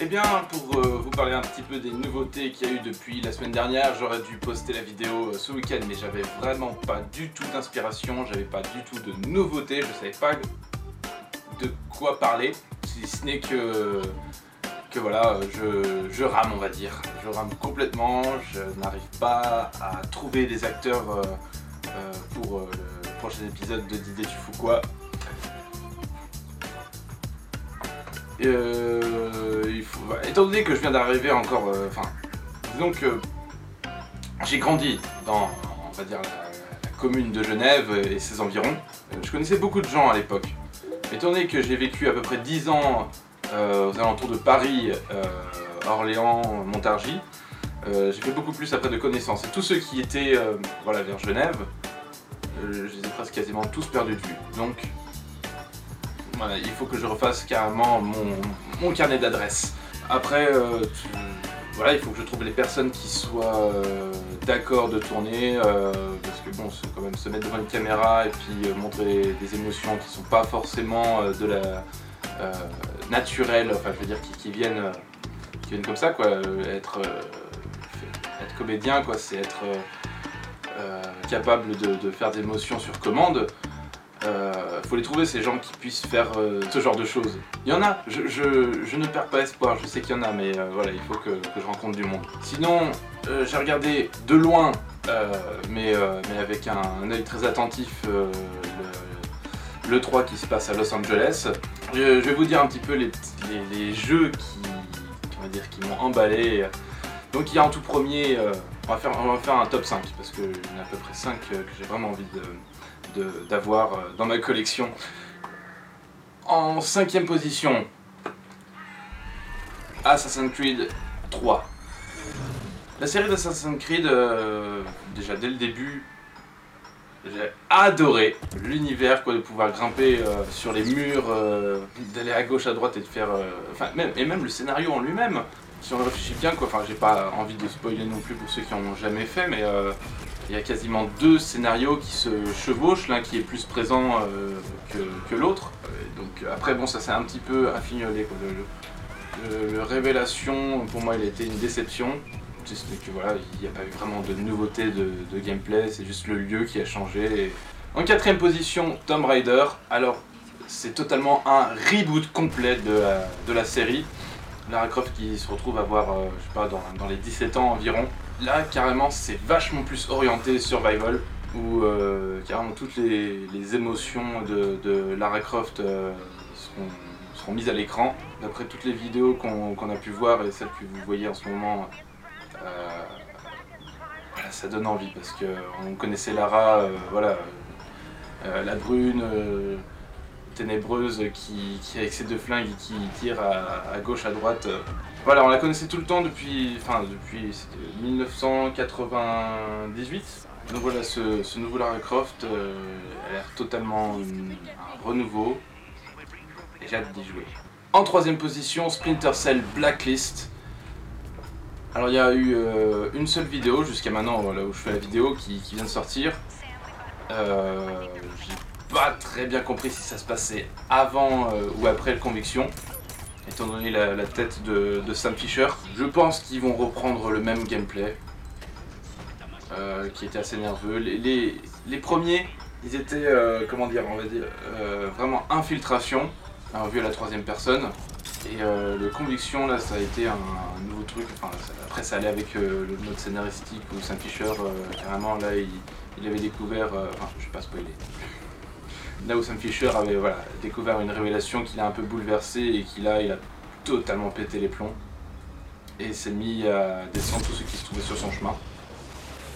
Eh bien, pour vous parler un petit peu des nouveautés qu'il y a eu depuis la semaine dernière, j'aurais dû poster la vidéo ce week-end, mais j'avais vraiment pas du tout d'inspiration, j'avais pas du tout de nouveautés, je savais pas de quoi parler, si ce n'est que voilà, je rame, on va dire. Je rame complètement, je n'arrive pas à trouver des acteurs pour le prochain épisode de D'idées tu fous quoi. Étant donné que je viens d'arriver encore, disons que j'ai grandi dans, on va dire, la commune de Genève et ses environs. Je connaissais beaucoup de gens à l'époque. Étant donné que j'ai vécu à peu près 10 ans aux alentours de Paris, Orléans, Montargis, j'ai fait beaucoup plus après de connaissances. Et tous ceux qui étaient vers Genève, je les ai presque quasiment tous perdus de vue. Donc voilà, il faut que je refasse carrément mon carnet d'adresses. Après, il faut que je trouve les personnes qui soient d'accord de tourner, parce que bon, c'est quand même se mettre devant une caméra et puis montrer des émotions qui sont pas forcément de la naturelle, enfin je veux dire qui viennent comme ça quoi. Être comédien quoi, c'est être capable de faire des émotions sur commande. Faut les trouver ces gens qui puissent faire ce genre de choses. Il y en a, je ne perds pas espoir, je sais qu'il y en a, mais voilà, il faut que je rencontre du monde. Sinon, j'ai regardé de loin, mais avec un œil très attentif, le 3 qui se passe à Los Angeles. Je vais vous dire un petit peu les jeux qui m'ont emballé. Donc il y a en tout premier, on va faire un top 5, parce qu'il y en a à peu près 5 que j'ai vraiment envie d'avoir dans ma collection. En 5e position, Assassin's Creed 3. La série d'Assassin's Creed, déjà dès le début, j'ai adoré l'univers quoi, de pouvoir grimper sur les murs, d'aller à gauche à droite et de faire, même le scénario en lui-même. Si on le réfléchit bien quoi, j'ai pas envie de spoiler non plus pour ceux qui en ont jamais fait, mais il y a quasiment 2 scénarios qui se chevauchent, l'un qui est plus présent que l'autre. Donc après bon, ça s'est un petit peu affignolé quoi. Le Révélation pour moi il a été une déception. C'est que voilà, il n'y a pas eu vraiment de nouveauté de gameplay, c'est juste le lieu qui a changé. En 4e position, Tomb Raider. Alors c'est totalement un reboot complet de la série. Lara Croft qui se retrouve à avoir, je sais pas, dans les 17 ans environ. Là, carrément, c'est vachement plus orienté survival, où carrément toutes les émotions de Lara Croft seront mises à l'écran. D'après toutes les vidéos qu'on a pu voir et celles que vous voyez en ce moment, voilà, ça donne envie, parce qu'on connaissait Lara, la brune, ténébreuse qui avec ses 2 flingues et qui tire à gauche, à droite. Voilà, on la connaissait tout le temps depuis 1998. Donc voilà, ce nouveau Lara Croft a l'air totalement un renouveau et j'ai hâte d'y jouer. En 3e position, Splinter Cell Blacklist. Alors il y a eu une seule vidéo jusqu'à maintenant, voilà, où je fais la vidéo qui vient de sortir. J'ai pas très bien compris si ça se passait avant ou après le Conviction, étant donné la tête de Sam Fisher. Je pense qu'ils vont reprendre le même gameplay, qui était assez nerveux. Les premiers, ils étaient, vraiment infiltration, vu à la 3e personne. Et le Conviction, là, ça a été un nouveau truc. Après, ça allait avec le mode scénaristique où Sam Fisher, carrément, là, il avait découvert. Je vais pas spoiler. Là où Sam Fisher avait découvert une révélation qui l'a un peu bouleversé et il a totalement pété les plombs. Et s'est mis à descendre tous ceux qui se trouvaient sur son chemin.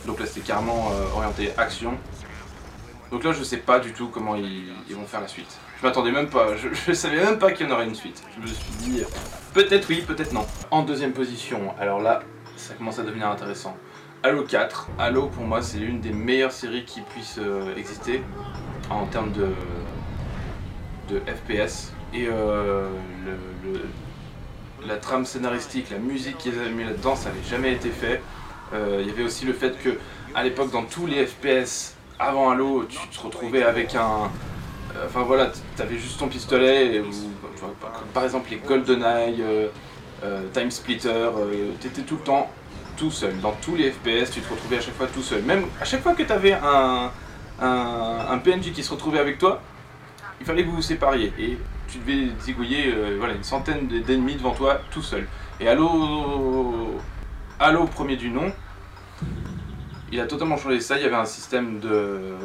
Donc là, c'était carrément orienté action. Donc là, je sais pas du tout comment ils vont faire la suite. Je m'attendais même pas, je savais même pas qu'il y en aurait une suite. Je me suis dit, peut-être oui, peut-être non. En 2e position, alors là, ça commence à devenir intéressant. Halo 4. Halo, pour moi, c'est l'une des meilleures séries qui puissent exister en termes de FPS. Et la trame scénaristique, la musique qu'ils avaient mis là-dedans, ça n'avait jamais été fait. Il y avait aussi le fait que, à l'époque, dans tous les FPS, avant Halo, tu te retrouvais avec un... t'avais juste ton pistolet, par exemple les GoldenEye, Time Splitter, t'étais tout le temps tout seul. Dans tous les FPS, tu te retrouvais à chaque fois tout seul. Même à chaque fois que t'avais un PNJ qui se retrouvait avec toi, il fallait que vous vous sépariez. Et tu devais zigouiller voilà, une centaine d'ennemis devant toi tout seul. Et Halo premier du nom, il a totalement changé ça. Il y avait un système de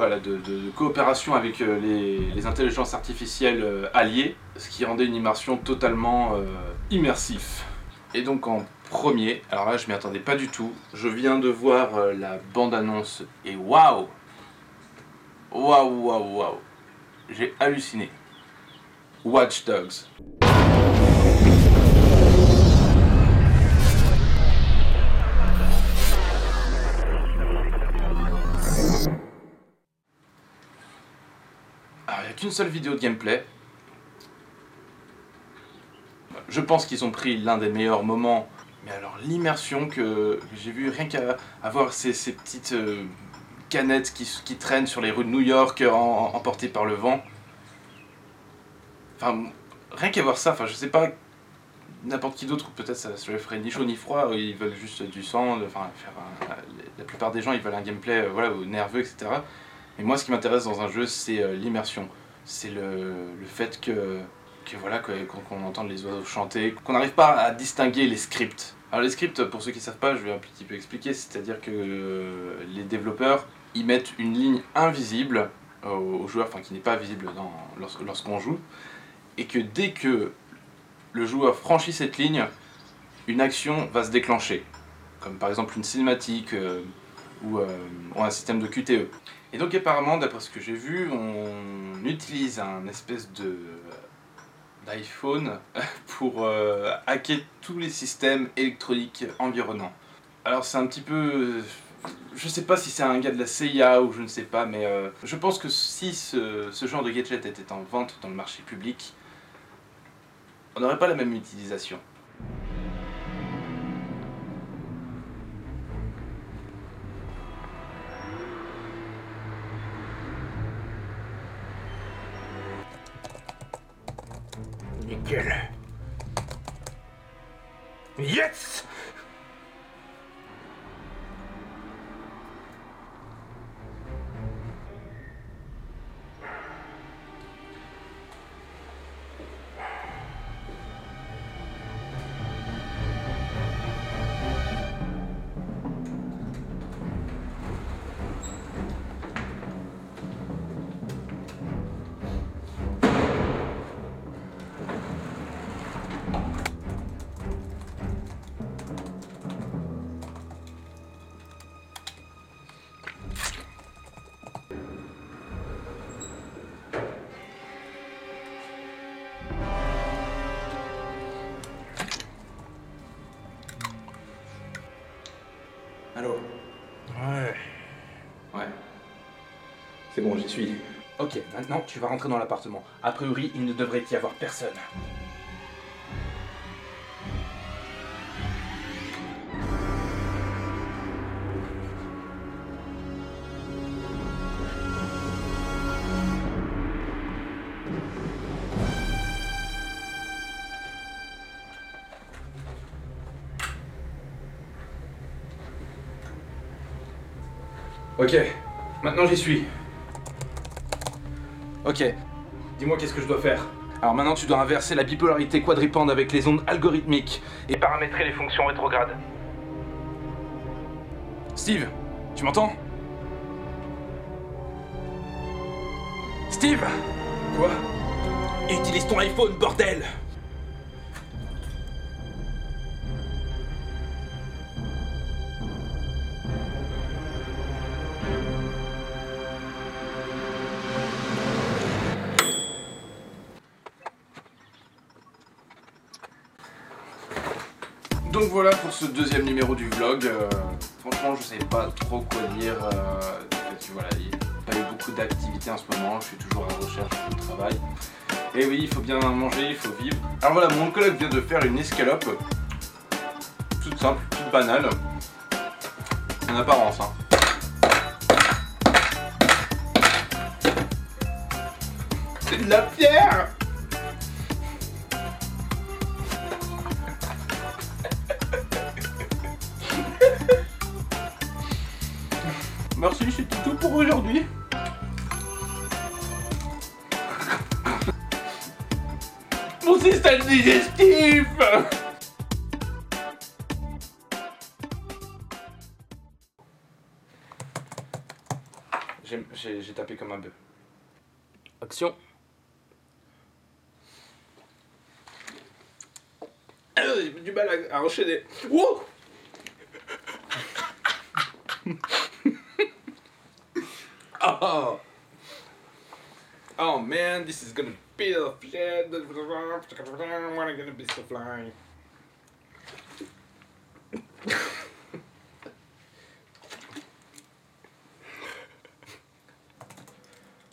coopération avec les intelligences artificielles alliées, ce qui rendait une immersion totalement immersif. Et donc en premier, alors là je m'y attendais pas du tout, je viens de voir la bande-annonce et waouh, j'ai halluciné. Watch Dogs. Alors il n'y a qu'une seule vidéo de gameplay. Je pense qu'ils ont pris l'un des meilleurs moments, mais alors l'immersion que j'ai vu rien qu'à avoir ces petites canettes qui traînent sur les rues de New York emportées par le vent. Enfin, rien qu'à voir ça, enfin je sais pas, n'importe qui d'autre, peut-être ça se ferait ni chaud ni froid, ils veulent juste du sang, enfin la plupart des gens ils veulent un gameplay voilà, nerveux, etc. Mais moi ce qui m'intéresse dans un jeu c'est l'immersion, c'est le fait que voilà, qu'on entende les oiseaux chanter, qu'on n'arrive pas à distinguer les scripts. Alors les scripts, pour ceux qui ne savent pas, je vais un petit peu expliquer, c'est-à-dire que les développeurs, ils mettent une ligne invisible au joueur, enfin qui n'est pas visible lorsqu'on joue, et que dès que le joueur franchit cette ligne, une action va se déclencher, comme par exemple une cinématique ou un système de QTE. Et donc apparemment, d'après ce que j'ai vu, on utilise un espèce d'iPhone pour hacker tous les systèmes électroniques environnants. Alors c'est un petit peu... Je sais pas si c'est un gars de la CIA ou je ne sais pas, mais je pense que si ce genre de gadget était en vente dans le marché public, on n'aurait pas la même utilisation. Nickel. Yes! Allô? Ouais. Ouais. C'est bon, j'y suis. Ok, maintenant tu vas rentrer dans l'appartement. A priori, il ne devrait y avoir personne. Ok, maintenant j'y suis. Ok, dis-moi qu'est-ce que je dois faire. Alors maintenant tu dois inverser la bipolarité quadripande avec les ondes algorithmiques et paramétrer les fonctions rétrogrades. Steve, tu m'entends? Steve! Quoi? Utilise ton iPhone, bordel! Donc voilà pour ce deuxième numéro du vlog. Franchement, je sais pas trop quoi dire. Voilà, il n'y a pas eu beaucoup d'activités en ce moment. Je suis toujours à la recherche de travail. Et oui, il faut bien manger, il faut vivre. Alors voilà, mon collègue vient de faire une escalope. Toute simple, toute banale. En apparence, hein. C'est de la pierre! Merci, c'est tout pour aujourd'hui. Mon système digestif. J'ai tapé comme un bœuf. Action. J'ai du mal à enchaîner. Wow. Oh man, this is gonna be the shit. When I'm gonna be so flying.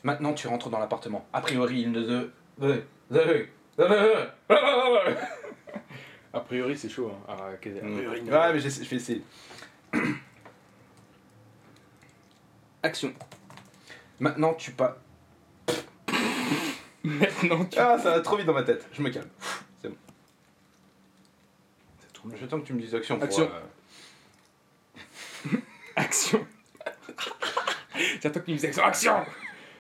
Maintenant, tu rentres dans l'appartement. A priori, il ne A priori, c'est chaud. Hein. Ah, a priori, Ouais, mais je vais essayer. Action. Maintenant, tu pas. Maintenant, tu. Ah, ça va trop vite dans ma tête. Je me calme. C'est bon. J'attends que tu me dises action. Action. Action. J'attends que tu me dises action. Action.